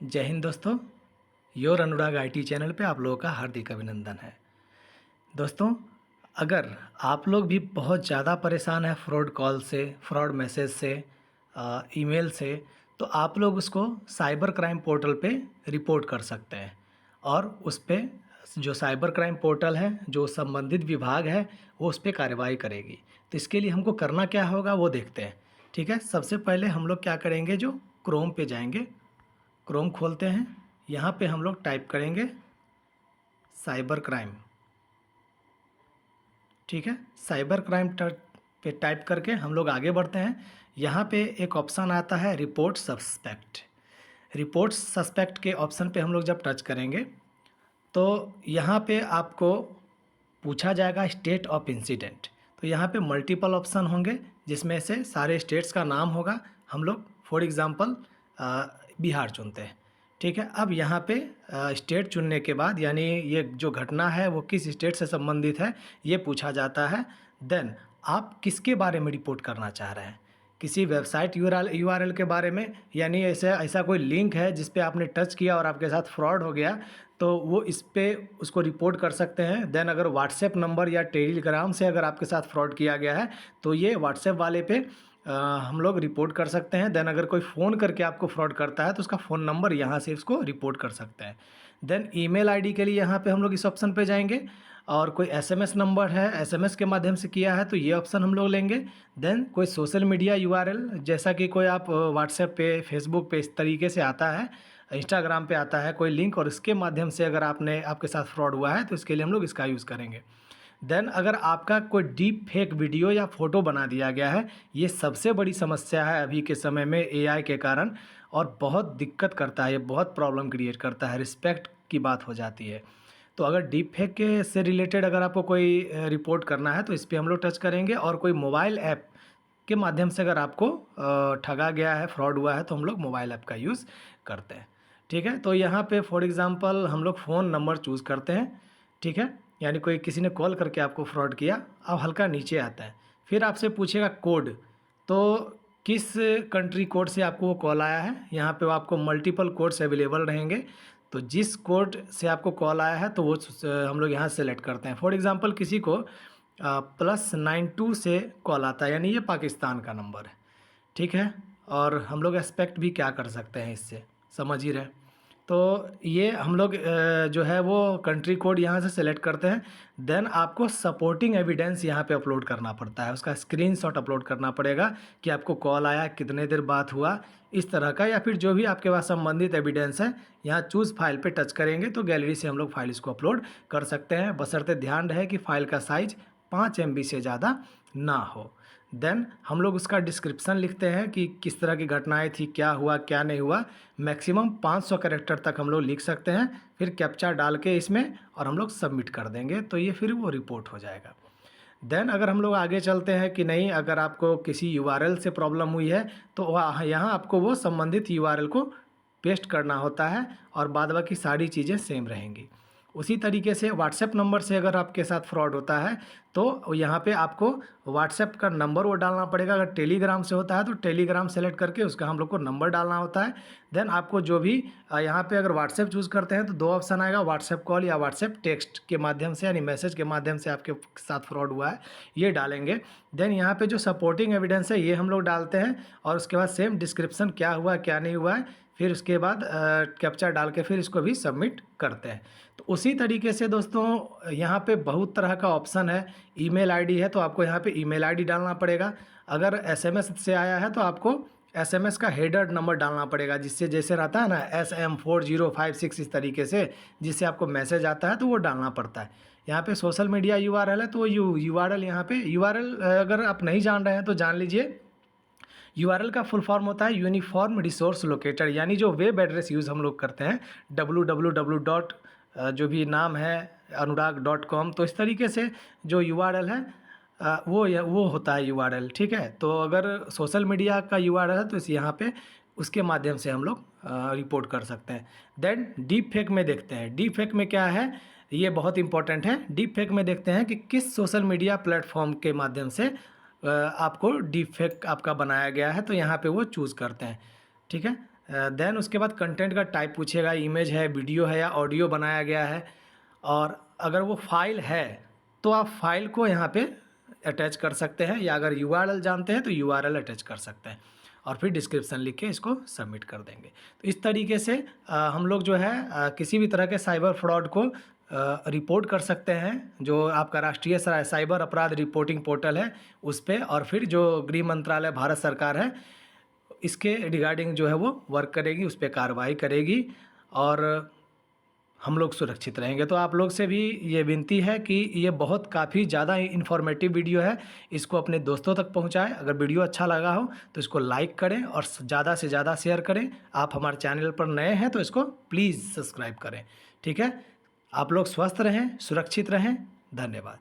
जय हिंद दोस्तों। Your Anurag IT channel पे आप लोगों का हार्दिक अभिनंदन है। दोस्तों, अगर आप लोग भी बहुत ज़्यादा परेशान हैं फ्रॉड कॉल से, फ्रॉड मैसेज से, ईमेल से, तो आप लोग उसको साइबर क्राइम पोर्टल पे रिपोर्ट कर सकते हैं। और उस पे जो साइबर क्राइम पोर्टल है, जो संबंधित विभाग है, वो उस पे कार्रवाई करेगी। तो इसके लिए हमको करना क्या होगा वो देखते हैं। ठीक है, सबसे पहले हम लोग क्या करेंगे, जो क्रोम पे जाएंगे, क्रोम खोलते हैं। यहाँ पे हम लोग टाइप करेंगे साइबर क्राइम। ठीक है, साइबर क्राइम पे टाइप करके हम लोग आगे बढ़ते हैं। यहाँ पे एक ऑप्शन आता है रिपोर्ट सस्पेक्ट। रिपोर्ट सस्पेक्ट के ऑप्शन पे हम लोग जब टच करेंगे तो यहाँ पे आपको पूछा जाएगा स्टेट ऑफ इंसिडेंट। तो यहाँ पे मल्टीपल ऑप्शन होंगे जिसमें से सारे स्टेट्स का नाम होगा। हम लोग फॉर एग्ज़ाम्पल बिहार चुनते हैं। ठीक है, अब यहाँ पे स्टेट चुनने के बाद, यानी ये जो घटना है वो किस स्टेट से संबंधित है ये पूछा जाता है। देन आप किसके बारे में रिपोर्ट करना चाह रहे हैं, किसी वेबसाइट यूआरएल के बारे में, यानी ऐसा कोई लिंक है जिस पे आपने टच किया और आपके साथ फ्रॉड हो गया, तो वो इस पे उसको रिपोर्ट कर सकते हैं। देन अगर व्हाट्सएप नंबर या टेलीग्राम से अगर आपके साथ फ्रॉड किया गया है तो ये व्हाट्सएप वाले पे हम लोग रिपोर्ट कर सकते हैं। देन अगर कोई फ़ोन करके आपको फ्रॉड करता है तो उसका फ़ोन नंबर यहाँ से उसको रिपोर्ट कर सकते हैं। देन ईमेल आईडी के लिए यहाँ पे हम लोग इस ऑप्शन पे जाएंगे, और कोई एसएमएस नंबर है, एसएमएस के माध्यम से किया है तो ये ऑप्शन हम लोग लेंगे। देन कोई सोशल मीडिया यूआरएल, जैसा कि कोई आप व्हाट्सएप पे, फेसबुक पे इस तरीके से आता है, इंस्टाग्राम पे आता है कोई लिंक, और इसके माध्यम से अगर आपके साथ फ्रॉड हुआ है तो इसके लिए हम लोग इसका यूज़ करेंगे। देन अगर आपका कोई डीप फेक वीडियो या फ़ोटो बना दिया गया है, ये सबसे बड़ी समस्या है अभी के समय में एआई के कारण, और बहुत दिक्कत करता है, ये बहुत प्रॉब्लम क्रिएट करता है, रिस्पेक्ट की बात हो जाती है। तो अगर डीप फेक के से रिलेटेड अगर आपको कोई रिपोर्ट करना है तो इस पर हम लोग टच करेंगे। और कोई मोबाइल ऐप के माध्यम से अगर आपको ठगा गया है, फ्रॉड हुआ है, तो हम लोग मोबाइल ऐप का यूज़ करते हैं। ठीक है, तो यहाँ पे फॉर एग्ज़ाम्पल हम लोग फ़ोन नंबर चूज़ करते हैं। ठीक है, यानी कोई किसी ने कॉल करके आपको फ्रॉड किया, अब हल्का नीचे आता है, फिर आपसे पूछेगा कोड, तो किस कंट्री कोड से आपको वो कॉल आया है। यहाँ पे वो आपको मल्टीपल कोड्स अवेलेबल रहेंगे, तो जिस कोड से आपको कॉल आया है तो वो हम लोग यहाँ सेलेक्ट करते हैं। फॉर एग्ज़ाम्पल किसी को +92 से कॉल आता है, यानी ये पाकिस्तान का नंबर है। ठीक है, और हम लोग एक्सपेक्ट भी क्या कर सकते हैं इससे, समझ ही रहे। तो ये हम लोग जो है वो कंट्री कोड यहाँ से सेलेक्ट करते हैं। देन आपको सपोर्टिंग एविडेंस यहाँ पे अपलोड करना पड़ता है, उसका स्क्रीनशॉट अपलोड करना पड़ेगा कि आपको कॉल आया, कितने देर बात हुआ, इस तरह का, या फिर जो भी आपके पास संबंधित एविडेंस है। यहाँ चूज़ फाइल पे टच करेंगे तो गैलरी से हम लोग फाइल इसको अपलोड कर सकते हैं, बशर्ते ध्यान रहे कि फ़ाइल का साइज़ 5 MB से ज़्यादा ना हो। देन हम लोग उसका डिस्क्रिप्शन लिखते हैं कि किस तरह की घटनाएं थी, क्या हुआ क्या नहीं हुआ। मैक्सिमम 500 कैरेक्टर तक हम लोग लिख सकते हैं, फिर कैप्चा डाल के इसमें और हम लोग सबमिट कर देंगे तो ये फिर वो रिपोर्ट हो जाएगा। देन अगर हम लोग आगे चलते हैं कि नहीं, अगर आपको किसी यूआरएल से प्रॉब्लम हुई है तो यहाँ आपको वो संबंधित यूआरएल को पेस्ट करना होता है, और बाद बाकी सारी चीज़ें सेम रहेंगी। उसी तरीके से व्हाट्सएप नंबर से अगर आपके साथ फ्रॉड होता है तो यहाँ पे आपको व्हाट्सएप का नंबर वो डालना पड़ेगा। अगर टेलीग्राम से होता है तो टेलीग्राम सेलेक्ट करके उसका हम लोग को नंबर डालना होता है। देन आपको जो भी यहाँ पे अगर व्हाट्सएप चूज़ करते हैं तो 2 ऑप्शन आएगा, व्हाट्सएप कॉल या व्हाट्सएप टेक्स्ट के माध्यम से, यानी मैसेज के माध्यम से आपके साथ फ्रॉड हुआ है, ये डालेंगे। देन यहाँ पे जो सपोर्टिंग एविडेंस है ये हम लोग डालते हैं, और उसके बाद सेम डिस्क्रिप्शन क्या हुआ क्या नहीं हुआ है, फिर उसके बाद कैप्चा डाल के फिर इसको भी सबमिट करते हैं। तो उसी तरीके से दोस्तों यहाँ पे बहुत तरह का ऑप्शन है। ईमेल आईडी है तो आपको यहाँ पे ईमेल आईडी डालना पड़ेगा। अगर एसएमएस से आया है तो आपको एसएमएस का हेडर नंबर डालना पड़ेगा, जिससे जैसे रहता है ना SM4056, इस तरीके से जिससे आपको मैसेज आता है तो वो डालना पड़ता है। यहाँ पे सोशल मीडिया यूआरएल है तो यूआरएल यहाँ पे यूआरएल अगर आप नहीं जान रहे हैं तो जान लीजिए। यूआरएल का फुल फॉर्म होता है यूनिफॉर्म रिसोर्स लोकेटर, यानी जो वेब एड्रेस यूज़ हम लोग करते हैं www डॉट जो भी नाम है अनुराग.com, तो इस तरीके से जो यूआरएल है वो होता है यूआरएल। ठीक है, तो अगर सोशल मीडिया का यूआरएल है तो इस यहाँ पे उसके माध्यम से हम लोग रिपोर्ट कर सकते हैं। देन डीप फेक में देखते हैं, डीप फेक में क्या है, ये बहुत इंपॉर्टेंट है। डीप फेक में देखते हैं कि किस सोशल मीडिया प्लेटफॉर्म के माध्यम से आपको डीप फेक आपका बनाया गया है, तो यहाँ पे वो चूज़ करते हैं। ठीक है, देन उसके बाद कंटेंट का टाइप पूछेगा, इमेज है, वीडियो है या ऑडियो बनाया गया है, और अगर वो फाइल है तो आप फाइल को यहाँ पे अटैच कर सकते हैं, या अगर यूआरएल जानते हैं तो यूआरएल अटैच कर सकते हैं, और फिर डिस्क्रिप्शन लिख के इसको सबमिट कर देंगे। तो इस तरीके से हम लोग जो है किसी भी तरह के साइबर फ्रॉड को रिपोर्ट कर सकते हैं, जो आपका राष्ट्रीय साइबर अपराध रिपोर्टिंग पोर्टल है उस पर, और फिर जो गृह मंत्रालय भारत सरकार है इसके रिगार्डिंग जो है वो वर्क करेगी, उस पर कार्रवाई करेगी, और हम लोग सुरक्षित रहेंगे। तो आप लोग से भी ये विनती है कि ये बहुत काफ़ी ज़्यादा इन्फॉर्मेटिव वीडियो है, इसको अपने दोस्तों तक पहुंचाएं। अगर वीडियो अच्छा लगा हो तो इसको लाइक करें और ज़्यादा से ज़्यादा शेयर करें। आप हमारे चैनल पर नए हैं तो इसको प्लीज़ सब्सक्राइब करें। ठीक है, आप लोग स्वस्थ रहें, सुरक्षित रहें। धन्यवाद।